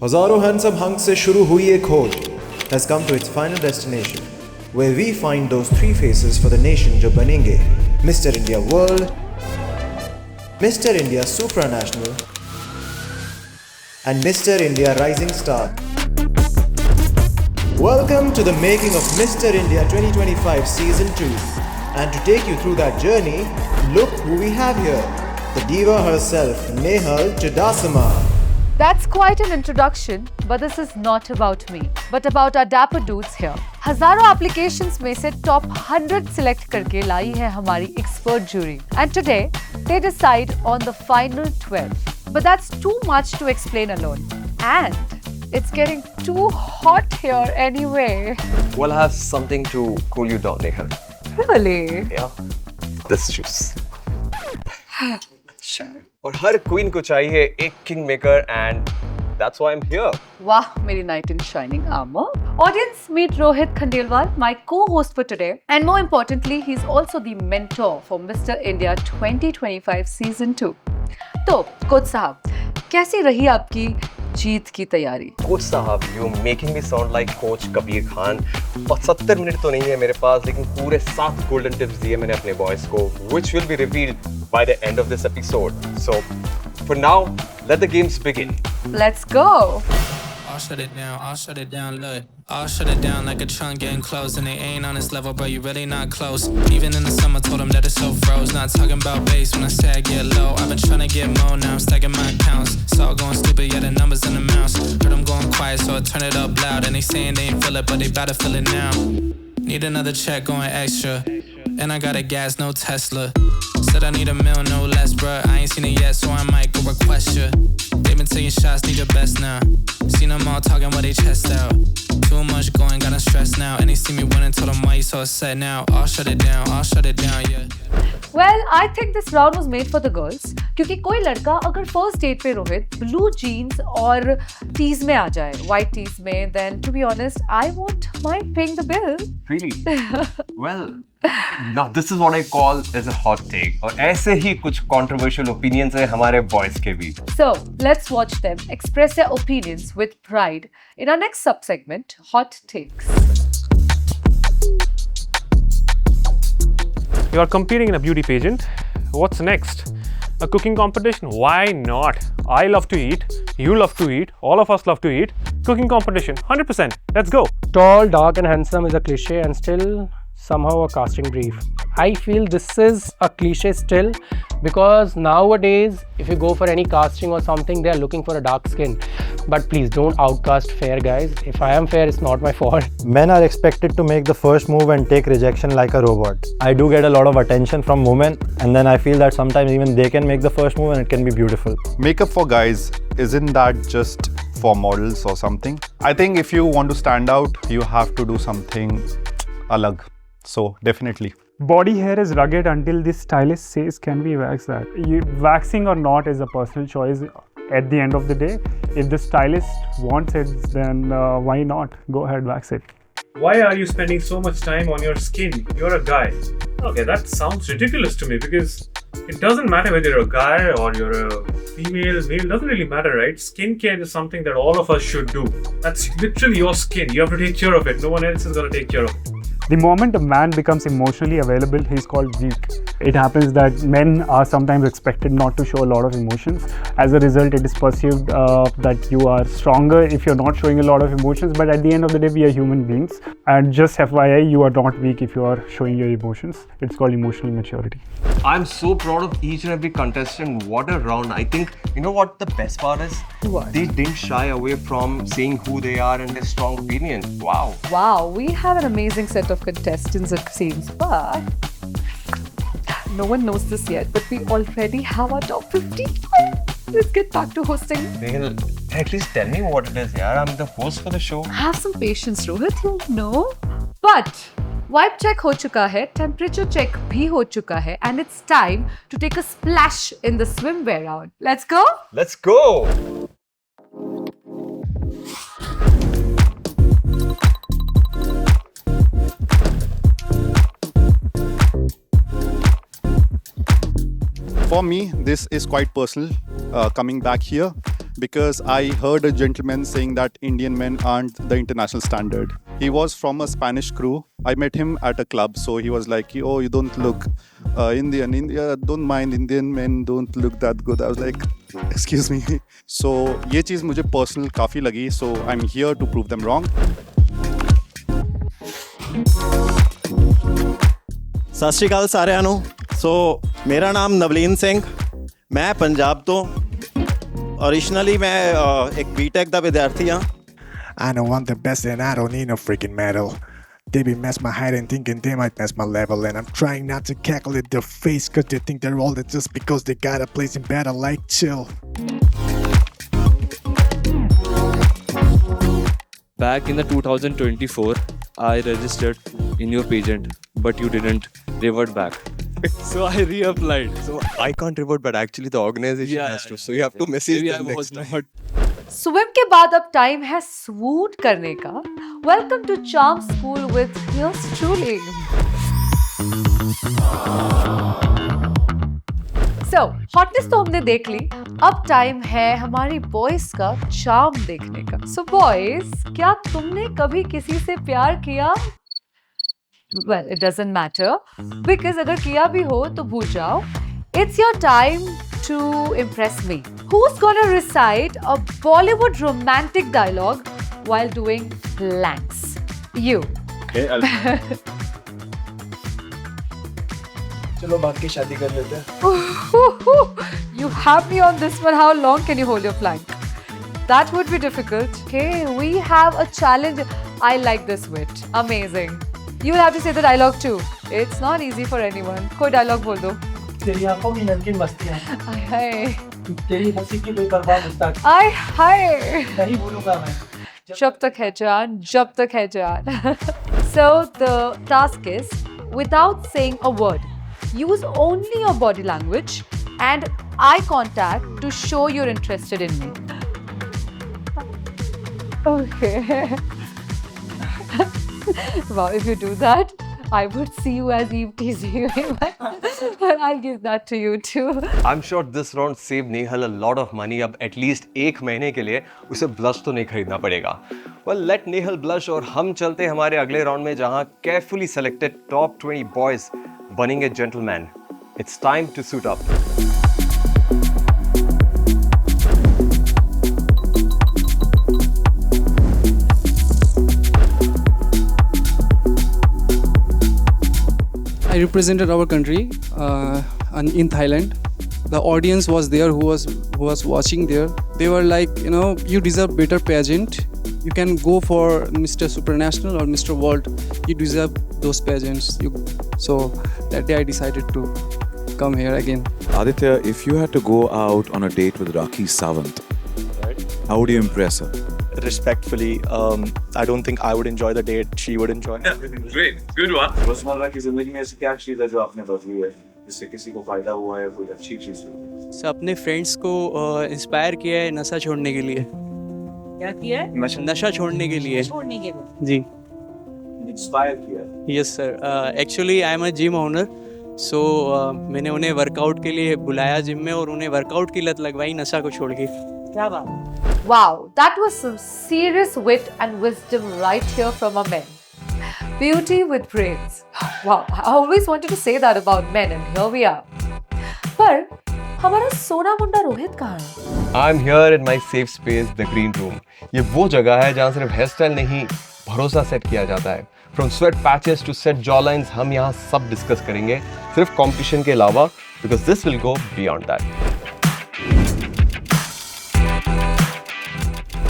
हजारों handsome hunks से शुरू हुई एक खोज has come to its final destination, where we find those three faces for the nation जो बनेंगे Mr. India World, Mr. India Supranational, and Mr. India Rising Star. Welcome to the making of Mr. India 2025 Season 2. And to take you through that journey, look who we have here. The diva herself, Nehal Chudasama. That's quite an introduction, but this is not about me, but about our dapper dudes here. हजारों applications में से top 100 select करके लाई है हमारी expert jury. And today, they decide on the final 12. But that's too much to explain alone. And it's getting too hot here anyway. We'll have something to cool you down, Nehal. Really? Yeah. This juice. Sure. और हर queen को चाहिए एक king maker and that's why I am here. Wow, मेरी knight in shining armor. Audience, meet Rohit Khandelwal, my co-host for today. And more importantly, he's also the mentor for Mr. India 2025 Season 2. तो, coach साहब, कैसी रही आपकी जीत की तैयारी? Coach साहब, you making me sound like coach Kabir Khan. और 70 minute तो नहीं है मेरे पास, लेकिन पूरे 7 गोल्डन टिप्स दिए मैंने अपने बॉयज को, which will be revealed by the end of this episode. So, for now, let the games begin. Let's go! I'll shut it down, look. I'll shut it down like a trunk getting closed. And they ain't on this level, bro, you really not close. Even in the summer, told them that it's so froze. Not talking about bass when I say I get low. I've been trying to get more, now I'm stacking my accounts. It's all going stupid, yeah, the numbers in the mouse. Heard them going quiet, so I turn it up loud. And they saying they ain't feel it, but they bout to feel it now. Need another check going extra. And I got a gas, no Tesla. Said I need a meal, no less, bruh. I ain't seen it yet, so I might go request ya. They been taking shots, need your best now. Seen them all talking while they chest out. Too much going, got them stressed now. And they see me winning, told them why you so upset now. I'll shut it down, yeah. Well, I think this round was made for the girls. क्योंकि कोई लड़का अगर first date पे Rohit blue jeans और tees में आ जाए, white tees में, then to be honest, I won't mind paying the bill. Really? Well, now this is what I call as a hot take. और ऐसे ही कुछ controversial opinions है हमारे boys के भी. So, let's watch them express their opinions with pride in our next sub-segment, Hot Takes. You are competing in a beauty pageant. What's next? A cooking competition? Why not? I love to eat. You love to eat. All of us love to eat. Cooking competition, 100%. Let's go. Tall, dark and handsome is a cliche and still somehow a casting brief. I feel this is a cliche still because nowadays if you go for any casting or something, they are looking for a dark skin. But please don't outcast fair guys. If I am fair, it's not my fault. Men are expected to make the first move and take rejection like a robot. I do get a lot of attention from women, and then I feel that sometimes even they can make the first move and it can be beautiful. Makeup for guys, isn't that just for models or something? I think if you want to stand out, you have to do something alag. So definitely. Body hair is rugged until the stylist says, can we wax that? Waxing or not is a personal choice at the end of the day. If the stylist wants it, then why not? Go ahead, wax it. Why are you spending so much time on your skin? You're a guy. Okay, that sounds ridiculous to me because it doesn't matter whether you're a guy or you're a female, male, doesn't really matter, right? Skincare is something that all of us should do. That's literally your skin. You have to take care of it. No one else is going to take care of it. The moment a man becomes emotionally available, he's called weak. It happens that men are sometimes expected not to show a lot of emotions. As a result, it is perceived that you are stronger if you're not showing a lot of emotions. But at the end of the day, we are human beings. And just FYI, you are not weak if you are showing your emotions. It's called emotional maturity. I'm so proud of each and every contestant. What a round. I think, you know what the best part is? What? They didn't shy away from saying who they are and their strong opinion. Wow. Wow, we have an amazing set of contestants it seems, but no one knows this yet, but we already have our top 50. Let's get back to hosting. Nehal, at least tell me what it is, yaar. I'm the host for the show. Have some patience, Rohit, you'll know. But vibe check हो चुका है, temperature check भी हो चुका है, and it's time to take a splash in the swimwear round. Let's go? Let's go! For me, this is quite personal. Coming back here, because I heard a gentleman saying that Indian men aren't the international standard. He was from a Spanish crew. I met him at a club, so he was like, "Oh, you don't look Indian. India, don't mind. Indian men don't look that good." I was like, "Excuse me." So ये चीज़ मुझे personal काफ़ी लगी. So I'm here to prove them wrong. ਸਤਿ ਸ਼੍ਰੀ ਅਕਾਲ ਸਾਰਿਆਂ ਨੂੰ। ਸੋ ਮੇਰਾ ਨਾਮ ਨਵਲੀਨ ਸਿੰਘ, ਮੈਂ ਪੰਜਾਬ ਤੋਂ ਓਰੀਜਨਲੀ ਮੈਂ ਇੱਕ ਬੀਟੈਕ ਦਾ ਵਿਦਿਆਰਥੀ ਹਾਂ। I know I'm the best and I don't need no freaking medal. They be mess my height and thinking they might mess my level, and I'm trying not to calculate their face cause they think they're all that just because they got a place in better, like chill. Back in the 2024, I registered in your pageant, but you didn't revert back. So I reapplied. So I can't revert, but actually the organization has to. So you have to message Maybe them I was next time. not. Swim के बाद अब time है स्वूट करने का। Welcome to charm school with yours truly. So hotness तो हमने देख ली, अब टाइम है हमारी बॉयज का चार्म देखने का। सो बॉयज, क्या तुमने कभी किसी से प्यार किया? Well, it doesn't matter because अगर किया भी हो तो भूल जाओ। It's your time to impress me. Who's gonna recite a Bollywood romantic dialogue while doing planks? You. Okay, चलो बाकी शादी कर लेते हैं। You have me on this one. How long can you hold your plank? That would be difficult. Okay, we have a challenge. I like this wit. Amazing. You will have to say the dialogue too. It's not easy for anyone. कोई dialogue बोल दो। तेरी आंखों की नमकीन मस्तियाँ, आय हाय, तेरी हंसी की कोई परवाह मुस्ताक, आय हाय, नहीं भूलूंगा मैं। जब तक है जान, जब तक है जान। So the task is, without saying a word, use only your body language and eye contact to show you're interested in me. Okay. Wow, if you do that, I would see you as Eve teasing me, but I'll give that to you too. I'm sure this round saved Nehal a lot of money. अब at least एक महीने के लिए उसे blush तो नहीं खरीदना पड़ेगा। Well, let Nehal blush और हम चलते हैं हमारे अगले राउंड में जहाँ carefully selected top 20 boys बनेंगे gentlemen. It's time to suit up. I represented our country in Thailand. The audience was there who was watching there. They were like, you know, you deserve better pageant. You can go for Mr. Supranational or Mr. World. You deserve those pageants. So that day I decided to come here again. Aditya, if you had to go out on a date with Rakhi Sawant, how would you impress her? Respectfully, I don't think I would enjoy the date. She would enjoy. Great, good one. रोजमर्रा की जिंदगी में ऐसी क्या चीज़ है जो आपने बदली है जिससे किसी को फायदा हुआ है, कोई अच्छी चीज़ हुई? So अपने फ्रेंड्स को इंस्पायर किया है नशा छोड़ने के लिए। क्या किया है? नशा छोड़ने के लिए। छोड़ने के लिए। जी। इंस्पायर किया? Yes sir. Actually I am a gym owner. So मैंने उन्हें वर्कआउट के लिए बुलाया जिम में और उन्हें वर्कआउट की लत लगवाई नशा को छोड़ के। क्या बात? Wow, that was some serious wit and wisdom right here from a man. Beauty with brains. Wow, I always wanted to say that about men and here we are. पर हमारा सोना मुंडा रोहित कहाँ है? I'm here in my safe space, the green room. ये वो जगह है जहाँ सिर्फ हेयर स्टाइल नहीं, भरोसा सेट किया जाता है। From sweat patches to set jawlines, हम यहाँ सब डिस्कस करेंगे, सिर्फ कंपटीशन के अलावा, because this will go beyond that.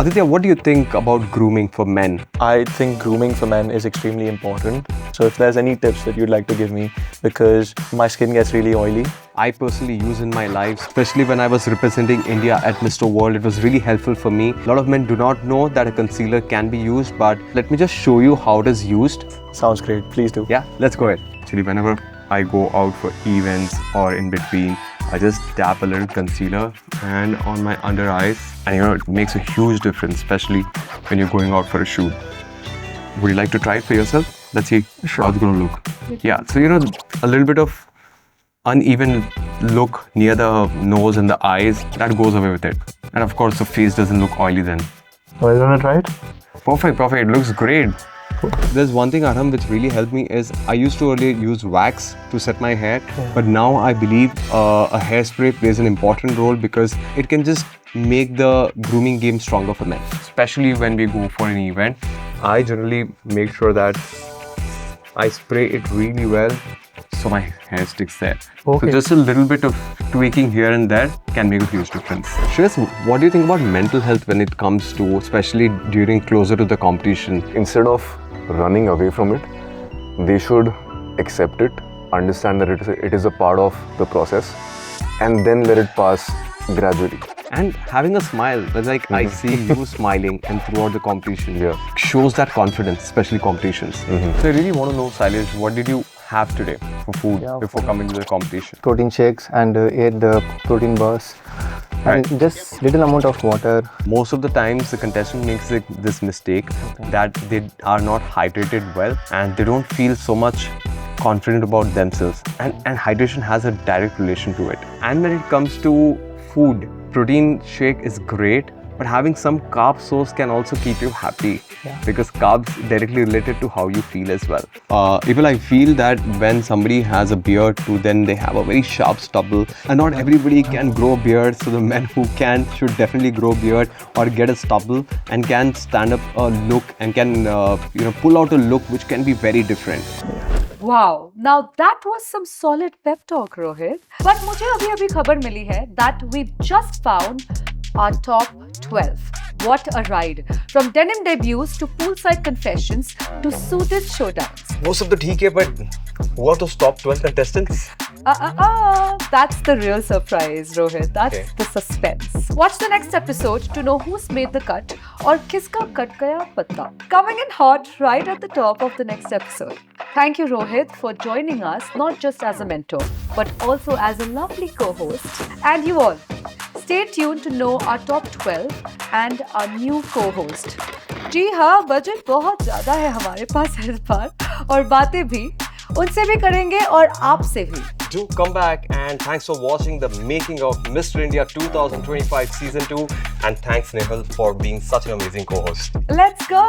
Aditya, what do you think about grooming for men? I think grooming for men is extremely important. So if there's any tips that you'd like to give me, because my skin gets really oily. I personally use in my life, especially when I was representing India at Mr. World. It was really helpful for me. A lot of men do not know that a concealer can be used, but let me just show you how it is used. Sounds great. Please do. Yeah, let's go ahead. Actually, whenever I go out for events or in between, I just dab a little concealer and on my under eyes, and you know, it makes a huge difference, especially when you're going out for a shoot. Would you like to try it for yourself? Let's see how it's going to look. Yeah, so you know, a little bit of uneven look near the nose and the eyes, that goes away with it. And of course, the face doesn't look oily then. So is it right? Perfect. It looks great. There's one thing, Arham, which really helped me is I used to earlier use wax to set my hair, but now I believe a hairspray plays an important role because it can just make the grooming game stronger for men. Especially when we go for an event, I generally make sure that I spray it really well so my hair sticks there. Okay. So just a little bit of tweaking here and there can make a huge difference. Shreyas, what do you think about mental health when it comes to, especially during closer to the competition? Instead of running away from it, they should accept it, understand that it is a part of the process, and then let it pass gradually. And having a smile, like I see you smiling and throughout the competition, shows that confidence, especially competitions. So I really want to know, Sailesh, what did you have today for food before coming to the competition? Protein shakes and ate the protein bars. And just little amount of water. Most of the times the contestant makes this mistake that they are not hydrated well and they don't feel so much confident about themselves, and hydration has a direct relation to it. And when it comes to food, protein shake is great, but having some carb source can also keep you happy because carbs directly related to how you feel as well. Even I feel that when somebody has a beard too, then they have a very sharp stubble, and not everybody can grow a beard. So the men who can should definitely grow a beard or get a stubble and can stand up a look and can pull out a look which can be very different. Wow, now that was some solid pep talk, Rohit. But मुझे अभी खबर मिली है that we've just found our top 12. What a ride! From denim debuts to poolside confessions to suited showdowns. Most of the ठीक है, but who are those top 12 contestants? That's the real surprise, Rohit. That's the suspense. Watch the next episode to know who's made the cut or kiska cut gaya patta. Coming in hot right at the top of the next episode. Thank you, Rohit, for joining us, not just as a mentor, but also as a lovely co-host. And you all, stay tuned to know our top 12 and our new co-host. जी हाँ, budget बहुत ज़्यादा है हमारे पास इस बार और बातें भी उनसे भी करेंगे और आपसे भी. Do come back, and thanks for watching the making of Mr. India 2025 Season 2, and thanks Nehal for being such an amazing co-host. Let's go!